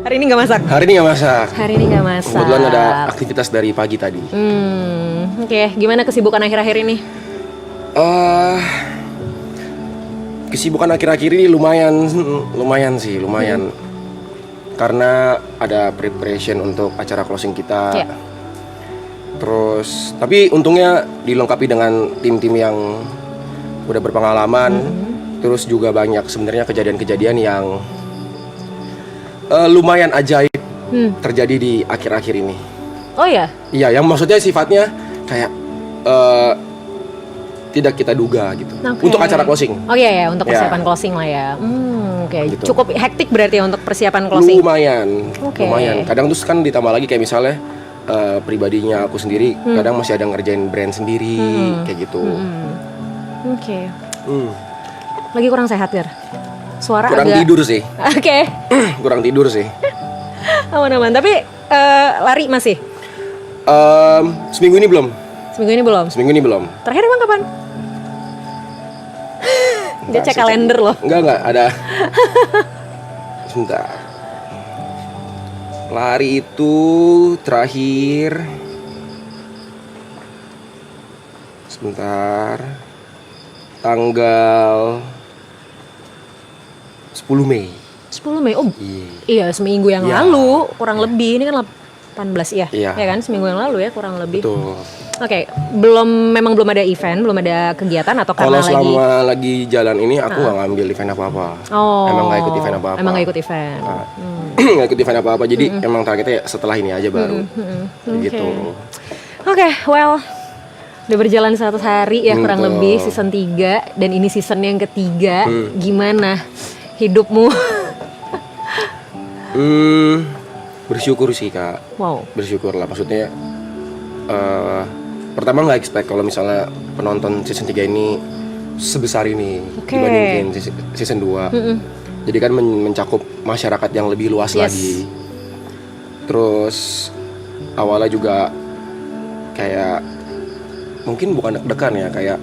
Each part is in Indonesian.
Hari ini nggak masak? Hari ini nggak masak. Hari ini nggak masak. Kebetulan ada aktivitas dari pagi tadi. Oke. Gimana kesibukan akhir-akhir ini? Kesibukan akhir-akhir ini lumayan sih. Karena ada preparation untuk acara closing kita. Ya. Terus, tapi untungnya dilengkapi dengan tim-tim yang udah berpengalaman. Terus juga banyak sebenarnya kejadian-kejadian yang lumayan ajaib terjadi di akhir-akhir ini. Oh ya? Iya, yang maksudnya sifatnya kayak tidak kita duga gitu. Okay. Untuk acara closing. Oh iya ya, untuk persiapan closing lah ya. Oke. Gitu. Cukup hektik berarti ya untuk persiapan closing. Lumayan. Oke. Kadang terus kan ditambah lagi kayak misalnya pribadinya aku sendiri, kadang masih ada ngerjain brand sendiri kayak gitu. Oke. Lagi kurang sehat, Gar? Suara Kurang agak... tidur sih. Oke. Kurang tidur sih. Aman-aman. Tapi lari masih? Seminggu ini belum. Seminggu ini belum. Terakhir emang kapan? Dia cek kalender loh. Enggak ada. Sebentar. Lari itu terakhir. Sebentar. Tanggal 10 Mei. 10 Mei. Oh. Iya, seminggu yang lalu kurang lebih. Ini kan 18 ya. Iya. Ya kan, seminggu yang lalu ya kurang lebih. Betul. Oke, memang belum ada event, belum ada kegiatan atau karena kalau selama lagi jalan ini aku nggak ngambil event apa-apa. Oh. Emang nggak ikut event apa-apa. Emang nggak ikut event. Nggak ikut event apa-apa. Jadi emang targetnya setelah ini aja baru. Gitu. Oke, well, udah berjalan 100 hari ya kurang lebih season 3 dan ini season yang ketiga. Gimana hidupmu? Bersyukur sih Kak. Wow. Bersyukur lah, maksudnya pertama nggak expect kalau misalnya penonton season 3 ini sebesar ini dibandingin season 2. Jadi kan mencakup masyarakat yang lebih luas lagi. Terus awalnya juga kayak mungkin bukan deg-degan ya, kayak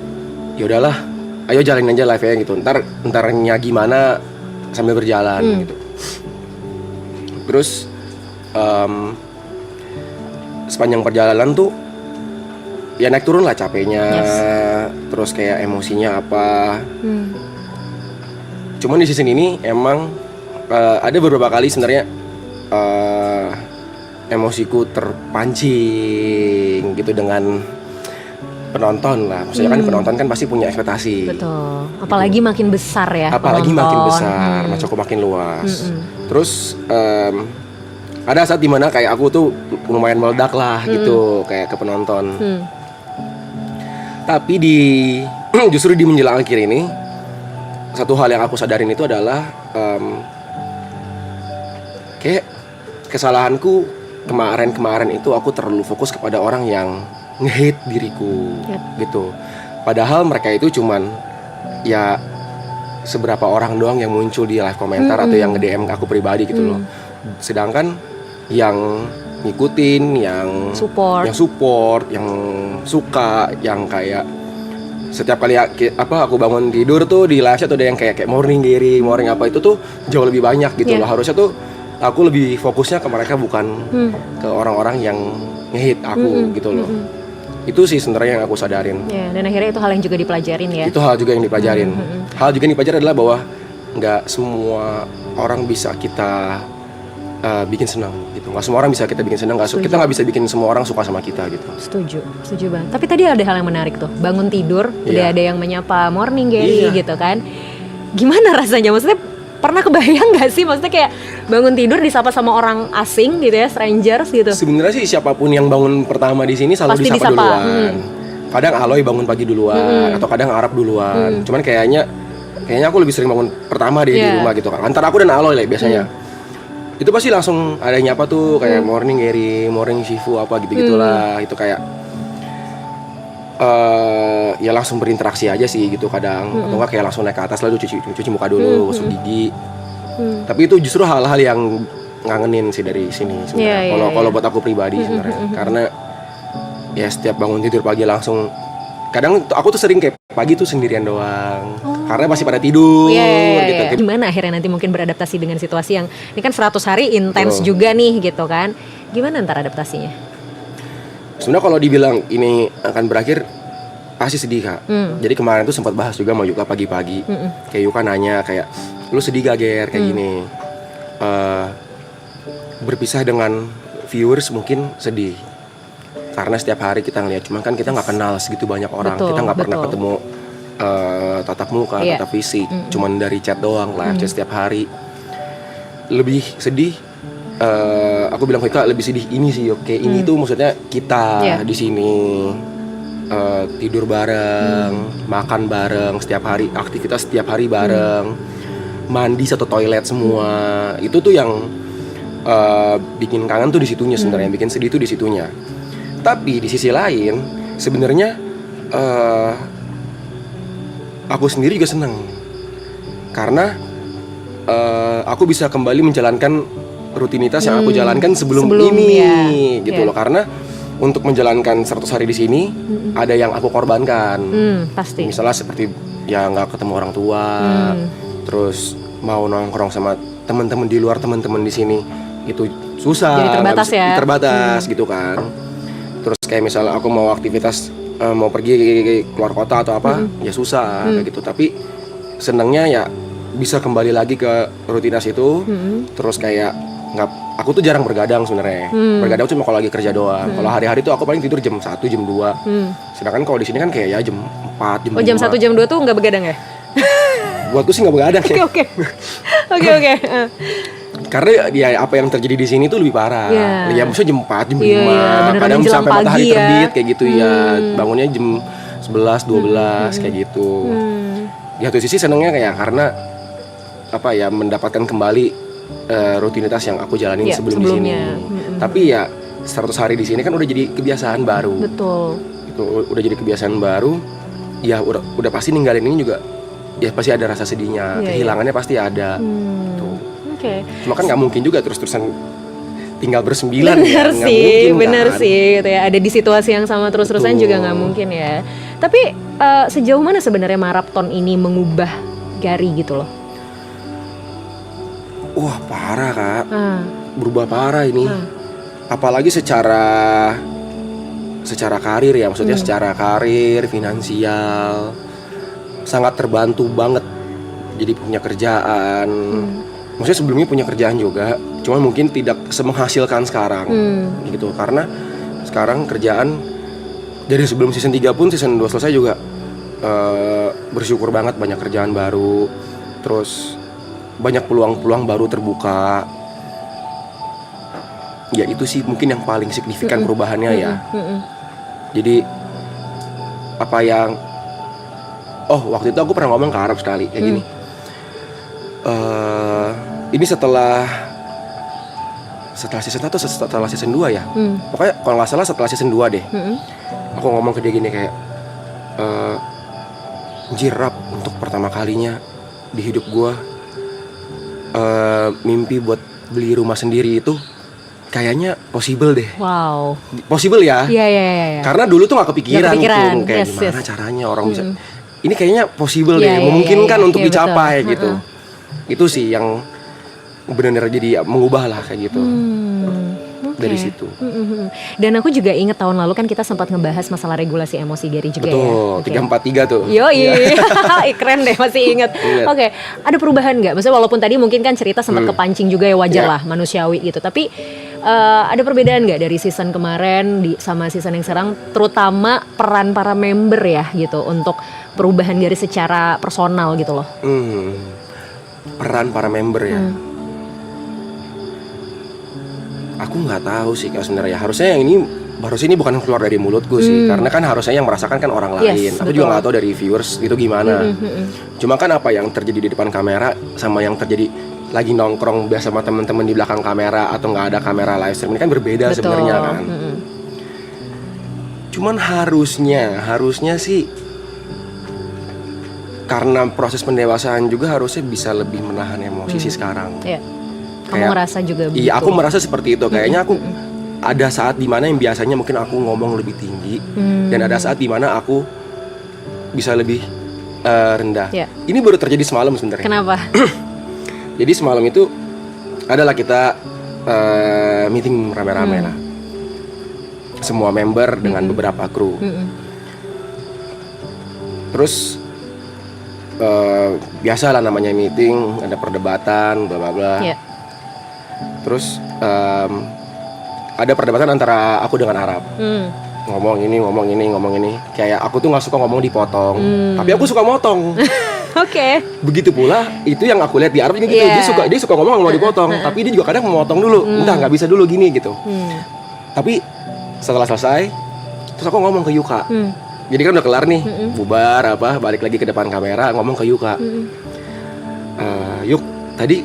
ya udahlah, ayo jalanin aja live-nya gitu. Ntarnya gimana sambil berjalan gitu. Terus sepanjang perjalanan tuh ya naik turun lah capeknya, terus kayak emosinya apa. Cuman di season ini emang ada beberapa kali sebenarnya emosiku terpancing gitu dengan penonton lah. Maksudnya kan penonton kan pasti punya ekspektasi. Betul. Apalagi gitu. Makin besar ya. Apalagi penonton. Makin besar, masukku makin luas. Terus ada saat dimana kayak aku tuh lumayan meledak lah gitu kayak ke penonton. Tapi justru di menjelang akhir ini satu hal yang aku sadarin itu adalah kayak kesalahanku kemarin itu aku terlalu fokus kepada orang yang nge-hate diriku gitu. Padahal mereka itu cuman ya seberapa orang doang yang muncul di live komentar atau yang nge-DM aku pribadi gitu loh. Sedangkan yang ngikutin, yang support, yang suka, yang kayak setiap kali aku bangun tidur tuh di live tuh ada yang kayak morning Gary, morning apa itu tuh jauh lebih banyak gitu loh. Harusnya tuh aku lebih fokusnya ke mereka bukan ke orang-orang yang nge-hate aku gitu loh. Itu sih sebenarnya yang aku sadarin. Ya, dan akhirnya itu hal yang juga dipelajarin ya. Itu hal juga yang dipelajarin. Hal juga yang dipelajarin adalah bahwa nggak semua orang bisa kita bikin senang gitu. Nggak semua orang bisa kita bikin senang. Kita nggak bisa bikin semua orang suka sama kita gitu. Setuju banget. Tapi tadi ada hal yang menarik tuh. Bangun tidur, udah ada yang menyapa morning Gary gitu kan. Gimana rasanya? Maksudnya pernah kebayang nggak sih? Maksudnya kayak bangun tidur disapa sama orang asing gitu ya, strangers gitu. Sebenarnya sih siapapun yang bangun pertama di sini selalu disapa duluan. Kadang Aloy bangun pagi duluan atau kadang Arab duluan. Cuman kayaknya aku lebih sering bangun pertama di rumah gitu kan. Antara aku dan Aloy lah biasanya. Itu pasti langsung ada yang nyapa tuh kayak morning Gary, morning Shifu apa gitu-gitulah. Itu kayak ya langsung berinteraksi aja sih gitu kadang. Atau enggak kayak langsung naik ke atas lalu cuci muka dulu, gosok gigi. Tapi itu justru hal-hal yang ngangenin sih dari sini sebenarnya. Kalau buat aku pribadi sebenarnya. Karena ya setiap bangun tidur pagi langsung kadang aku tuh sering kayak pagi tuh sendirian doang. Karena masih pada tidur gitu. Gimana akhirnya nanti mungkin beradaptasi dengan situasi yang ini kan 100 hari intens juga nih gitu kan. Gimana ntar adaptasinya? Sebenarnya kalau dibilang ini akan berakhir pasti sedih Kak. Jadi kemarin tuh sempat bahas juga sama Yuka pagi-pagi. Kayak Yuka nanya kayak, lu sedih gak Ger kayak gini? Berpisah dengan viewers mungkin sedih. Karena setiap hari kita ngeliat, cuman kan kita nggak kenal segitu banyak orang. Kita nggak pernah ketemu tatap muka, tatap fisik. Cuman dari chat doang, live chat setiap hari. Lebih sedih. Aku bilang ke Kak, lebih sedih ini sih. Oke, ini tuh maksudnya kita di sini tidur bareng, makan bareng setiap hari, aktivitas setiap hari bareng, mandi satu toilet semua. Itu tuh yang bikin kangen tuh di situnya sebenarnya, bikin sedih tuh di situnya. Tapi di sisi lain sebenarnya aku sendiri juga senang karena aku bisa kembali menjalankan rutinitas yang aku jalankan sebelum ini gitu loh. Karena untuk menjalankan 100 hari di sini ada yang aku korbankan. Pasti. Misalnya seperti ya nggak ketemu orang tua, terus mau nongkrong sama teman-teman di luar, teman-teman di sini itu susah. Jadi terbatas terbatas gitu kan. Terus kayak misalnya aku mau aktivitas mau pergi keluar kota atau apa ya susah kayak gitu. Tapi senangnya ya bisa kembali lagi ke rutinitas itu. Terus kayak aku tuh jarang bergadang sebenarnya. Bergadang cuma kalau lagi kerja doang. Kalau hari-hari tuh aku paling tidur jam 1, jam 2. Sedangkan kalau di sini kan kayak ya jam 4, jam 5. Jam 1, jam 2 tuh nggak begadang ya? Buatku sih nggak begadang ya. Oke. Karena ya apa yang terjadi di sini tuh lebih parah. Ya maksudnya jam 4, jam 5, kadang sampai matahari terbit kayak gitu ya. Bangunnya jam 11, 12 kayak gitu. Di satu sisi senengnya kayak karena apa ya mendapatkan kembali rutinitas yang aku jalanin sebelumnya. Tapi ya 100 hari di sini kan udah jadi kebiasaan baru. Betul. Itu udah jadi kebiasaan baru. Ya udah pasti ninggalin ini juga ya pasti ada rasa sedihnya, kehilangannya pasti ada. Cuma kan nggak mungkin juga terus-terusan tinggal bersembilan. Bener sih gitu ya. Ada di situasi yang sama terus-terusan juga nggak mungkin ya. Tapi sejauh mana sebenarnya maraton ini mengubah Gary gitu loh? Wah parah Kak, berubah parah ini. Apalagi secara karir ya, maksudnya secara karir, finansial sangat terbantu banget. Jadi punya kerjaan. Maksudnya sebelumnya punya kerjaan juga, cuman mungkin tidak semenghasilkan sekarang gitu. Karena sekarang kerjaan dari sebelum season 3 pun season 2 selesai juga bersyukur banget banyak kerjaan baru. Terus banyak peluang-peluang baru terbuka. Ya itu sih mungkin yang paling signifikan perubahannya ya. Jadi apa yang waktu itu aku pernah ngomong ke Arab sekali kayak gini. Ini setelah season 1 atau setelah season 2 ya. Pokoknya kalau nggak salah setelah season 2 deh. Aku ngomong ke dia gini kayak Rap, untuk pertama kalinya di hidup gue mimpi buat beli rumah sendiri itu kayaknya possible deh. Wow. Possible ya? Iya. Karena dulu tuh gak kepikiran tuh kayak gimana caranya orang bisa. Ini kayaknya possible deh, memungkinkan untuk dicapai gitu. Itu sih yang benar-benar jadi mengubah lah kayak gitu. Dari situ. Dan aku juga inget tahun lalu kan kita sempat ngebahas masalah regulasi emosi Gary juga. Betul, ya. 343 tuh. Yoi, keren deh masih inget. Oke, ada perubahan nggak? Maksudnya walaupun tadi mungkin kan cerita sempat kepancing juga ya, wajar lah manusiawi gitu. Tapi ada perbedaan nggak dari season kemarin sama season yang sekarang, terutama peran para member ya gitu untuk perubahan Gary secara personal gitu loh. Peran para member ya. Aku nggak tahu sih Kak sebenarnya. Harusnya yang ini bukan keluar dari mulutku sih, karena kan harusnya yang merasakan kan orang lain. Aku juga nggak tahu dari viewers itu gimana. Cuma kan apa yang terjadi di depan kamera sama yang terjadi lagi nongkrong biasa sama teman-teman di belakang kamera atau nggak ada kamera live stream ini kan berbeda sebenarnya kan. Cuman harusnya sih karena proses pendewasaan juga harusnya bisa lebih menahan emosi sih sekarang. Kamu merasa juga begitu? Iya, aku merasa seperti itu. Kayaknya aku ada saat dimana yang biasanya mungkin aku ngomong lebih tinggi, dan ada saat dimana aku bisa lebih rendah. Ya. Ini baru terjadi semalam sebenarnya. Kenapa? Jadi semalam itu adalah kita meeting rame-rame lah. Semua member dengan beberapa kru. Terus biasa lah namanya meeting, ada perdebatan, bla bla bla. Yeah. Terus ada perdebatan antara aku dengan Arab. Ngomong ini. Kayak aku tuh nggak suka ngomong dipotong, tapi aku suka motong. Oke. Begitu pula itu yang aku lihat di Arab ini gitu. Yeah. Dia suka ngomong mau dipotong, tapi dia juga kadang memotong dulu. Entah nggak bisa dulu gini gitu. Tapi setelah selesai, terus aku ngomong ke Yuka. Jadi kan udah kelar nih, bubar balik lagi ke depan kamera ngomong ke Yuka. Yuk, tadi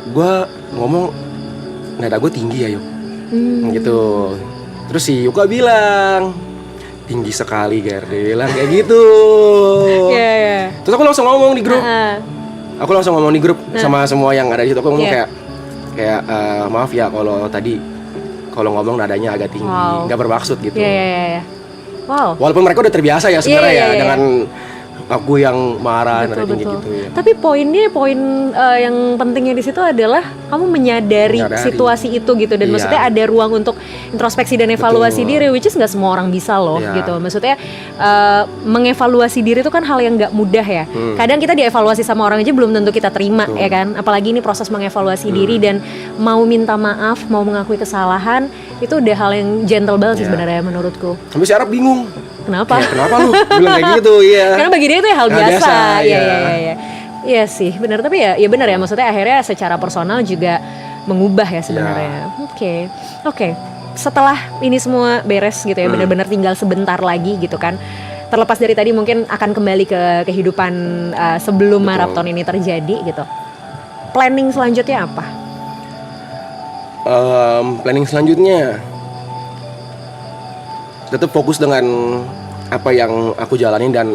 gue ngomong nada gue tinggi ya Yuk, gitu. Terus si Yuka bilang tinggi sekali Ger, dia bilang kayak gitu. Yeah. Terus aku langsung ngomong di grup, aku langsung ngomong di grup sama semua yang ada di situ. Aku ngomong kayak maaf ya kalau ngomong nadanya agak tinggi, nggak bermaksud gitu. Yeah. Wow. Walaupun mereka udah terbiasa ya sebenarnya dengan aku yang marah nada tinggi gitu ya. Tapi poin yang pentingnya di situ adalah kamu menyadari situasi itu gitu, dan maksudnya ada ruang untuk introspeksi dan evaluasi diri, which is nggak semua orang bisa loh gitu. Maksudnya mengevaluasi diri itu kan hal yang nggak mudah ya. Kadang kita dievaluasi sama orang aja belum tentu kita terima ya kan. Apalagi ini proses mengevaluasi diri dan mau minta maaf, mau mengakui kesalahan, itu udah hal yang gentle banget sih sebenarnya menurutku. Sampai si Arab bingung. Kenapa? Kenapa lu bilang kayak gitu? Iya. Karena bagi dia itu hal biasa. Iya. Iya. Iya sih, benar. Tapi ya benar ya. Maksudnya akhirnya secara personal juga mengubah ya sebenarnya. Oke. Setelah ini semua beres gitu ya, benar-benar tinggal sebentar lagi gitu kan. Terlepas dari tadi mungkin akan kembali ke kehidupan sebelum maraton ini terjadi gitu. Planning selanjutnya apa? Planning selanjutnya tetap fokus dengan apa yang aku jalanin dan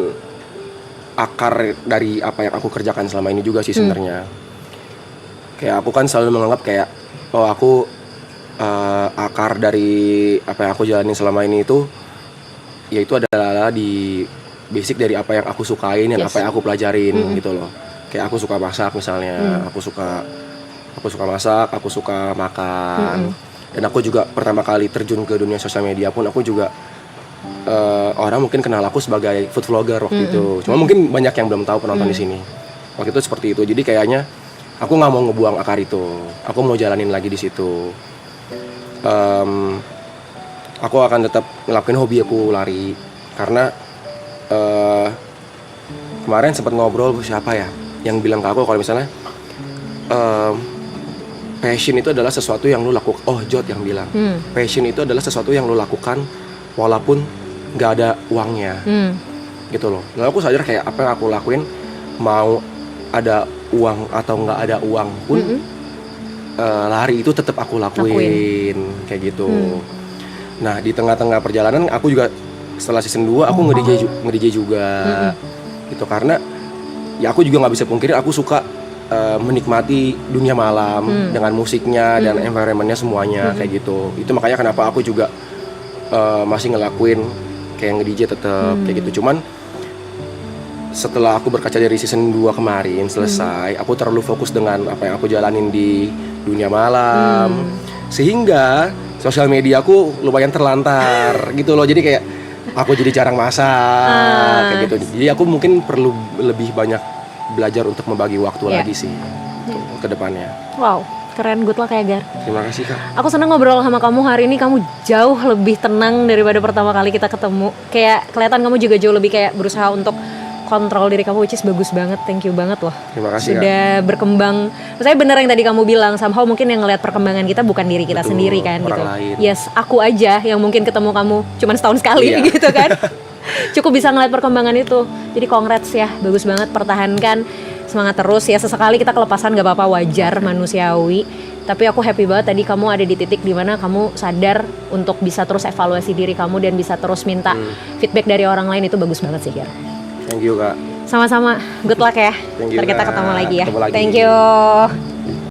akar dari apa yang aku kerjakan selama ini juga sih sebenarnya. Kayak aku kan selalu menganggap kayak aku akar dari apa yang aku jalanin selama ini itu yaitu adalah di basic dari apa yang aku sukain dan apa yang aku pelajarin gitu loh. Kayak aku suka masak misalnya, aku suka masak, aku suka makan. Dan aku juga pertama kali terjun ke dunia sosial media pun aku juga orang mungkin kenal aku sebagai food vlogger waktu itu. Cuma mungkin banyak yang belum tahu penonton di sini. Waktu itu seperti itu. Jadi kayaknya aku nggak mau ngebuang akar itu. Aku mau jalanin lagi di situ. Aku akan tetap ngelakuin hobi aku lari karena kemarin sempat ngobrol siapa ya yang bilang ke aku kalau misalnya passion itu adalah sesuatu yang lu lakukan. Jod yang bilang passion itu adalah sesuatu yang lu lakukan walaupun nggak ada uangnya, gitu loh. Lalu aku sadar kayak apa yang aku lakuin, mau ada uang atau nggak ada uang pun lari itu tetap aku lakuin. Kayak gitu. Nah di tengah-tengah perjalanan aku juga setelah season 2 aku nge-DJ juga, gitu karena ya aku juga nggak bisa pungkiri aku suka menikmati dunia malam dengan musiknya dan environmentnya semuanya kayak gitu. Itu makanya kenapa aku juga masih ngelakuin kayak nge-DJ tetap kayak gitu. Cuman setelah aku berkaca dari season 2 kemarin selesai, aku terlalu fokus dengan apa yang aku jalanin di dunia malam sehingga sosial media aku lumayan terlantar gitu loh. Jadi kayak aku jadi jarang masak kayak gitu. Jadi aku mungkin perlu lebih banyak belajar untuk membagi waktu lagi sih ke depannya. Wow, keren, good luck ya Gar. Terima kasih Kak. Aku senang ngobrol sama kamu hari ini. Kamu jauh lebih tenang daripada pertama kali kita ketemu. Kayak kelihatan kamu juga jauh lebih kayak berusaha untuk kontrol diri kamu, which is bagus banget. Thank you banget loh. Terima kasih sudah Kak. Berkembang. Maksudnya bener yang tadi kamu bilang, somehow mungkin yang ngelihat perkembangan kita bukan diri kita sendiri kan gitu. Lain. Yes, aku aja yang mungkin ketemu kamu cuman setahun sekali gitu kan. Cukup bisa ngeliat perkembangan itu. Jadi congrats ya, bagus banget, pertahankan, semangat terus ya. Sesekali kita kelepasan gak apa-apa, wajar, manusiawi. Tapi aku happy banget tadi kamu ada di titik dimana kamu sadar untuk bisa terus evaluasi diri kamu dan bisa terus minta feedback dari orang lain. Itu bagus banget sih Gar. Thank you Kak. Sama-sama, good luck ya. Thank you, Ntar kita ketemu lagi ya. Ketemu lagi. Thank you.